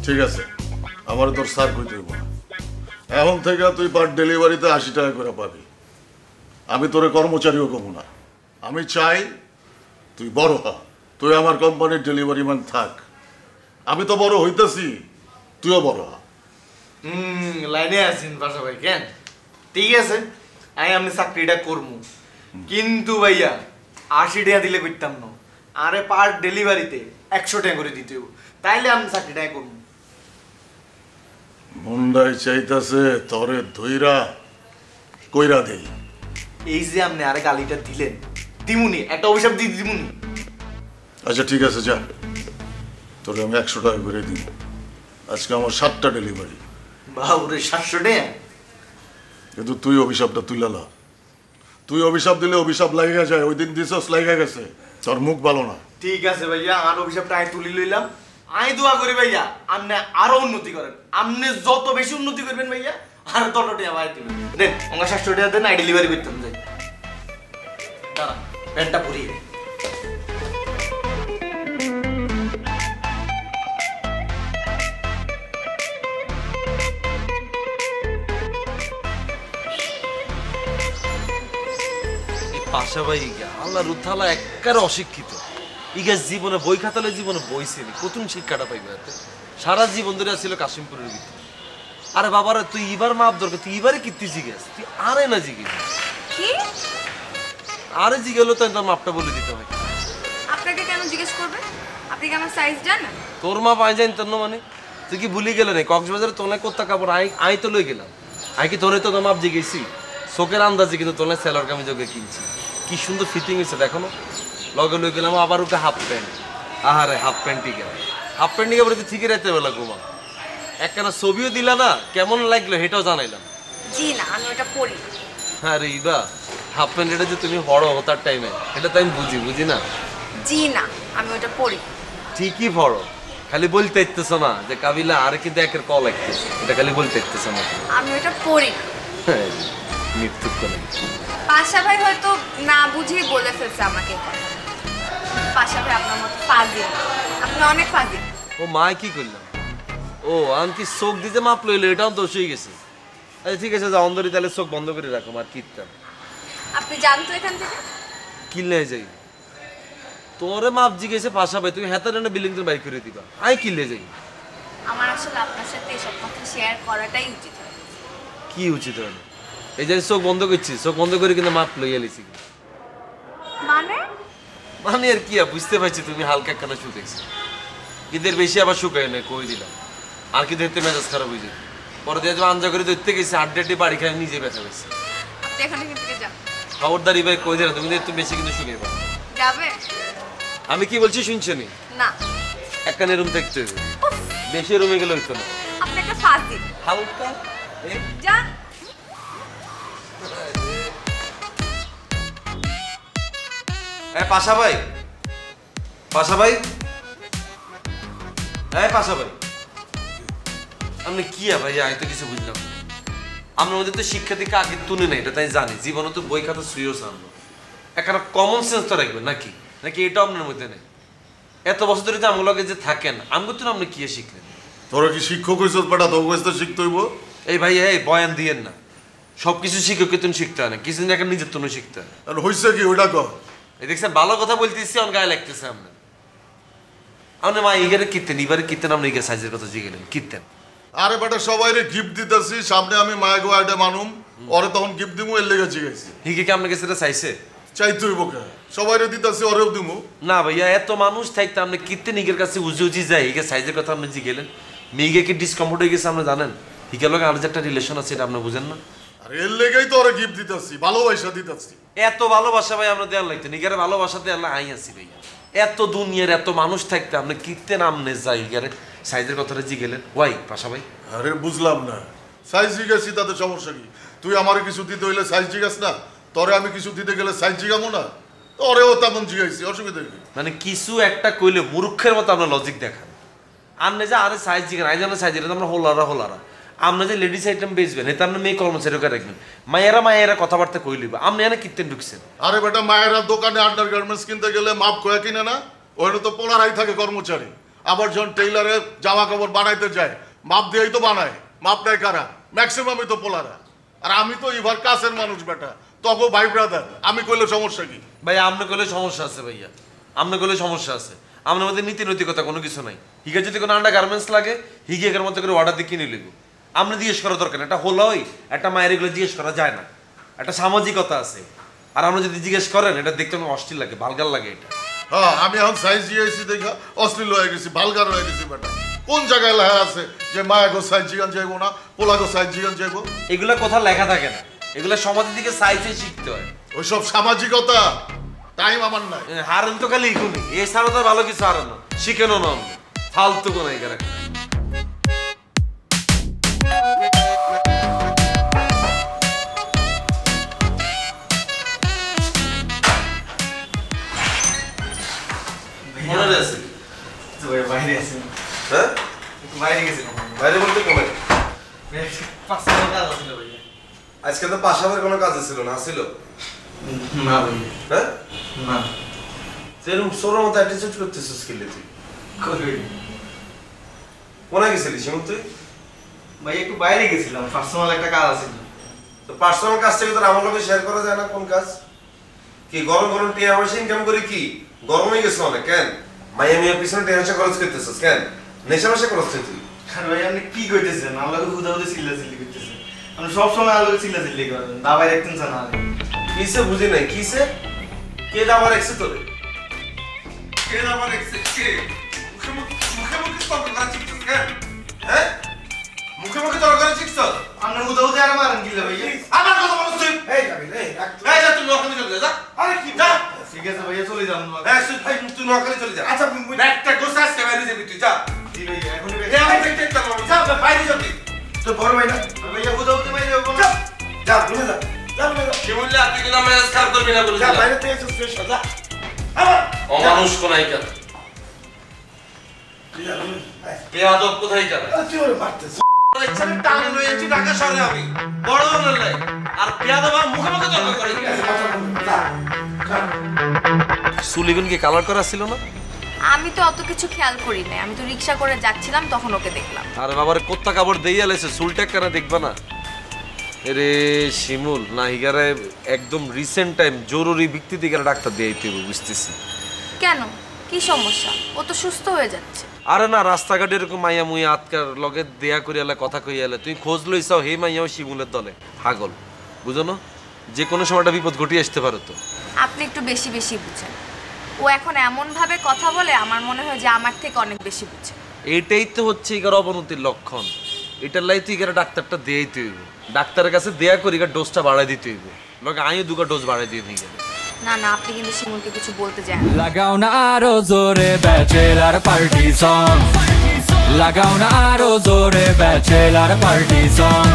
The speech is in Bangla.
ঠিক আছে, আমার তোর সার কইতে হইব না। এখন থেকে তুই পার ডেলিভারিতে 80 টাকা করে পাবি। আমি তোরে কর্মচারীও কমু না। আমি চাই তুই বড় হ, তুই আমার কোম্পানির ডেলিভারি ম্যান থাক। আমি তো বড় হইতেছি, তুইও বড় হ। লাইনে আছেন পাশা ভাই কেন? ঠিক আছে, আমি চাকরিটা করবো, কিন্তু ভাইয়া 80 টাকা দিলে করতাম না। আরে পার ডেলিভারিতে 100 টাকা করে দিতে হবে, তাইলে আমি চাকরিটা করবো। মন্ডাই চাইতাছে তরে ধইরা কইরা দেই। এই যে আপনি আরে গালিটা দিলেন, দিমুনি একটা অভিশাপ দিয়ে দিমুনি। আচ্ছা ঠিক আছে, যা, তোরে আমি 100 টাকা করে দিই। আজকে আমার 7টা ডেলিভারি। বাবুরে 700 টাকা? কিন্তু তুই অভিশাপটা তুইলা। তুই অভিশাপ দিলে অভিশাপ লাগা যায়। ওই দিন দিছস লাগা গেছে, তোর মুখ ভালো না। ঠিক আছে ভাইয়া, আর অভিশাপটা আমি তুলি লইলাম। আমি দোয়া করি ভাইয়া আপনি আরো উন্নতি করেন। আপনি যত বেশি উন্নতি করবেন ভাইয়া আর তত টাকা ভাই দিবেন। দেন আমার 700 টাকা দেন, আই ডেলিভারি করতাম। যাই দাঁড়া, প্যান্টটা পরিয়ে পাশা ভাই আল্লাহ রুথালা একবার অশিক্ষিত। ইগা জীবনে বই খাতালে জীবনে বইছিলি কতদিন শিক্ষাটা পাইবে এতে? সারা জীবন ধরে ছিল কাশিমপুরের ভিতরে। আরে বাবারে তুই এবার মাপ দরকার, তুই এবারে কি তুই জিজ্ঞেস, তুই আরে না জিজ্ঞেস কি? আরে জিজ্ঞেলো তো তোর মাপটা বলে দিতে হয়। আপনাকে কেন জিজ্ঞেস করবে? আপনি কি আমার সাইজ জানেন? তোর মাপ আই জানি তোর না মানে তুই কি ভুলি গেলে না? কক্সবাজারে তোলে কোথা কাপড় আই তো লই গেলাম। আই কি তোরে তো মাপ জিজ্ঞেসি চোখের আন্দাজে, কিন্তু তোলে সেলার কামিজ ওকে কিনছি। কি সুন্দর ফিটিং হয়েছে দেখো না। লগে লই গেলাম আবার ওকে হাফ প্যান্ট। আহারে হাফ প্যান্টই গেল, হাফ প্যান্টই গেলে তুই ঠিকই রাইতে বেলা ঘুমা। একখানা ছবিও দিলা না, কেমন লাগলো সেটাও জানাইলাম। জি না, আমি ওটা পরি। আরে ইবা হাফ প্যান্ট এটা যে তুমি হড় হতার টাইমে, এটা তো আমি বুঝি না। জি না, আমি ওটা পরি। ঠিকই ফড়ো, খালি বলতে ইচ্ছেছ না যে কাবিলা আর কিন্তু একের কল লাগতেছে, এটা খালি বলতে ইচ্ছেছ না। আমি ওটা পরি। মৃত্যু করে পাশা ভাই হয়তো না বুঝেই বলে ফেলছে আমাকে কথা। পাশা ভাই আপনার মতো ফাজিল, আপনি অনেক ফাজিল। ও মা কি করলাম? ও আমি কি চোখ দিতে মাপ লইলো, এটাও দোষ হয়ে গেছে। আচ্ছা ঠিক আছে, যা অন্ধরি তাহলে চোখ বন্ধ করে রাখো। আর কীর্তাম আপনি জানতো এখান থেকে কিনলে যাই তোরে মাপ জিগেছে পাশা ভাই, তুমি হেতার বিল্ডিং তো বাইক করে দিবা। আই কিনলে যাই। আমার আসলে আপনার সাথে এসব কথা শেয়ার করাটাই উচিত। কি উচিত হয়? এই যে চোখ বন্ধ করছি, চোখ বন্ধ করে কিন্তু মাপ লইয়া লিছি। মানে মানে আর কি বুঝতে পারছি তুমি হালকা একখানা শুকেছি, ঈদের বেশি আবার শুকাই না কই দিলাম। আর কি দেখতে মেজাজ খারাপ হয়ে যায়। পরে দিয়ে আঞ্জা করে ধরতে গেছি, আড্ডাটি বাড়ি খাই নিজে ব্যথা পেয়েছি। আপনি এখানে থেকে যান। খবরদারি ভাই কই দিলাম, তুমি একটু বেশি কিন্তু শুকাই পাবো। যাবে? আমি কি বলছি শুনছো নি? না, একখানে রুম থাকতে হবে, বেশি রুমে গেলে হইতো না। আপনি একটা ফাজিল। হালকা যান। পাশা ভাই, পাশা ভাই, হ্যাঁ পাশা ভাই, আপনি কি ভাই? আমি তো কিছু বুঝলাম না। আপনার মধ্যে তো শিক্ষা দিকে আগে তুলে নেই, এটা তাই জানি। জীবনে তো বই খাতা শুয়েও জানলো, একটা কমন সেন্স তো রাখবেন নাকি? নাকি এটা আপনার মধ্যে নেই? এত বছর ধরে যে আমগুলোকে যে থাকেন, আমগুলো তো আপনি কি শিখলেন? তোরা কি শিক্ষক হইছ বেটা? তোর কাছ থেকে শিখতে হইব। এই ভাই এই বয়ান দিয়েন না, সবকিছু শিক্ষককে তুমি শিখতে হয় না, কিছু দিন একটা নিজের তুমি শিখতে হয়। আর হইছে কি ওইটা কর। এই দেখছেন ভালো কথা বলতেছি, অন গায়ে লাগতেছে আপনার। আপনি মা ইগারে কিতেন, এবারে কিতেন আপনি ইগে সাইজের কথা জিগেলেন কিতেন। আরে বেটা সবাইরে গিফট দিতেছি, সামনে আমি মায়া গো আইডে মানুম, ওরে তখন গিফট দিমু, এর লেগে জিগাইছি। হিগে কি আপনার কাছে এটা চাইছে? চাইতে হইব কে? সবাইরে দিতেছি, ওরেও দিমু। না ভাইয়া, এত মানুষ থাকতে আপনি কিতেন ইগের কাছে উজি উজি যায়, হিগে সাইজের কথা আপনি জিগেলেন। মেয়েকে কি ডিসকমফোর্ট হয়ে গেছে আপনি জানেন? হিগের লোক আর যে একটা রিলেশন আছে এটা আপনি বুঝেন না? আর এর লেগেই তো ওরে গিফট দিতেছি, ভালোবাসা দিতেছি। এত ভালোবাসা ভাই আমরা দেওয়ার লাগতো, নিগারে ভালোবাসাতে আল্লাহ আই আছি ভাইয়া। এত দুনিয়ার এত মানুষ থাকতে আপনি কিতেন আমনে যাই হিগারে সাইজের কথাটা জিগেলেন ওয়াই পাশা ভাই? আরে বুঝলাম না, সাইজ জিজ্ঞাসি তাতে সমস্যা কি? তুই আমারে কিছু দিতে হইলে সাইজ জিজ্ঞাস না, তোরে আমি কিছু দিতে গেলে সাইজ জিজ্ঞামো না? তোরেও তেমন জিজ্ঞাসি, অসুবিধা কি? মানে কিছু একটা কইলে মূর্খের মতো আমরা লজিক দেখান। আপনি যে আরে সাইজ জিগান আই জানো সাইজ, এটা আমরা হোলারা আপনি যে লেডিস আইটেম বেচবেন এটা আপনি মেয়ে কর্মচারীকে রাখবেন, মায়েরা কথাবার্তা কই লিবা। আপনি এনে কিতেন ঢুকছেন? আরে বেটা মায়েরা দোকানে আন্ডার গার্মেন্টস কিনতে গেলে মাপ কয়া কিনে না? ওইটা তো পোলারাই থাকে কর্মচারী। আবার যখন টেইলারে জামা কাপড় বানাইতে যায় মাপ দিয়েই তো বানায়, মাপ নেয় কারা? ম্যাক্সিমামই তো পোলারা। আর আমি তো ইভার কাছের মানুষ বেটা, তখন ভাই ব্রাদার, আমি কইলে সমস্যা কি? ভাইয়া আপনি করলে সমস্যা আছে, ভাইয়া আপনি করলে সমস্যা আছে। আমাদের মধ্যে নীতি নৈতিকতা কোনো কিছু নাই। হিগে যদি কোনো আন্ডার গার্মেন্টস লাগে হিগে এর মধ্যে করে অর্ডার দিয়ে কিনে নিব। আপনি জিজ্ঞেস করা দরকার, এটা হলোই একটা মায়ের এগুলো জিজ্ঞেস করা যায় না, একটা সামাজিকতা আছে। আর আমরা যদি জিজ্ঞেস করেন এটা দেখতে আমার অশ্লীল লাগে, ভালগার লাগে এটা। হ্যাঁ, আমি এখন সাইজ জিয়াইছি দেখা অশ্লীল হয়ে গেছি, ভালগার হয়ে গেছি বেটা। কোন জায়গায় লেখা আছে যে মায়াগো সাইজ জিগান যাইবো না, পোলাগো সাইজ জিগান যাইবো? এগুলা কোথাও লেখা থাকে না, এগুলা সমাজের দিকে সাইজে শিখতে হয়। ওইসব সামাজিকতা টাইম আমার নাই। হারেন তো খালি ইকুনি, এছাড়া তো ভালো কিছু হারানো শিখেনো না, ফালতু কোনো এখানে। মনে আছে বাইরে আছে, হ্যাঁ বাইরে গেছিলাম। বাইরে বলতে কমে পাঁচটা কাজ আছিল ভাইয়া। আজকে তো পাশাপাশি কোনো কাজ ছিল না, ছিল না ভাইয়া, হ্যাঁ না সেরকম সোরের মতো অ্যাটিটিউড করতেছিস কিলে তুই? কই কোথায় গেছিলি শিমুল তুই? ভাই একটু বাইরে গেছিলাম, পার্সোনাল একটা কাজ আছে। তো পার্সোনাল কাজ থেকে তোর আমার লোকে শেয়ার করা যায় না? কোন কাজ? কি গরম গরম টিয়া পয়সা ইনকাম করি কি গরম হয়ে গেছে অনেক? কেন মাইয়ামিয়ার পিছনে টেনশন খরচ করতেছিস কেন? নেশা নেশা করছিস তুই? আর ভাই আপনি কি কইতেছেন? আল্লাহকে হুদা হুদা চিল্লাচিল্লি করতেছেন। আপনি সবসময় আল্লাহকে চিল্লাচিল্লি করেন, দাবাই রাখতেন না। কিসে বুঝি নাই, কিসে কে দাবা রাখছে তোরে? কে দাবা রাখছে? কে মুখে মুখে তর্ক করা শিখছিস কেন? হ্যাঁ মুখে মুখে তর্ক করা শিখছিস? আপনি হুদা হুদা আর মারেন কি ভাইয়া? আমার কথা বলছ তুই? এই যাবি রে, এই যা তুই নোয়াখালী চলে যা। আরে কি যা, ঠিক আছে ভাইয়া, চলে যান। হ্যাঁ তুই নোয়াখালী চলে যা। আচ্ছা ব্যাগটা গোছাস কে বাইরে যাবি তুই? যা জি ভাইয়া, এখনই এই আমি দেখতে চাই না, যা বাইরে যাবি। তো বড় ভাই না ভাইয়া, হুদা হুদা বাইরে যাবো না। যা ভুলে যা, যা ভুলে যা। কি বললি তুই? কিন্তু মেজাজ খারাপ করবি না বলে যা, বাইরে থেকে এসে ফ্রেশ হ যা। আবার অমানুষ কোনাই কেন? কে আদব কোথায় গেল? তুই ওরে মারতেছিস। ইচ্ছারে টান লইছি ঢাকা শহরে আমি বড় হল নাই আর পেয়াদা বা মুখে মুখে তর্ক করে কি? সুলিগুন কি কালার করা ছিল না? আমি তো অত কিছু খেয়াল করি না, আমি তো রিক্সা করে যাচ্ছিলাম তখন ওকে দেখলাম। আরে বাবারে কোত্তা কাপড় দেইয়া লাইছে, চুলটা কেন দেখবা না? এরে শিমুল না হিগারে একদম রিসেন্ট টাইম জরুরি ভিত্তিতে গেলে ডাক্তার দিয়ে আইতে হবে, বুঝতেছি। কেন, কি সমস্যা? ও তো সুস্থ হয়ে যাচ্ছে। আরে না, রাস্তাঘাটে এরকম মাইয়া মুইয়া আতকার লগে দেয়া করি এলে কথা কই এলে তুই খোঁজ লইছাও হে মাইয়াও শিমুলের দলে পাগল, বুঝো না? যে কোনো সময় একটা বিপদ ঘটিয়ে আসতে পারো তো। আপনি একটু বেশি বেশি বুঝেন। ও এখন এমন ভাবে কথা বলে আমার মনে হয় যে আমার থেকে অনেক বেশি বুঝে। এইটাই তো হচ্ছে এগার অবনতির লক্ষণ। এটার লাই তুই এগারে ডাক্তারটা দিয়েই তুই ডাক্তারের কাছে দেয়া করি এগার ডোজটা বাড়াই দিতে হইব, লগে আমিও দুটো ডোজ বাড়াই দিয়ে নিয়ে গেলে। না না, আপনি কিন্তু শিমুলকে কিছু বলতে যান। লাগাও না আরো জোরে ব্যাচেলার পার্টি সং, লাগাও না আরো জোরে ব্যাচেলার পার্টি সং।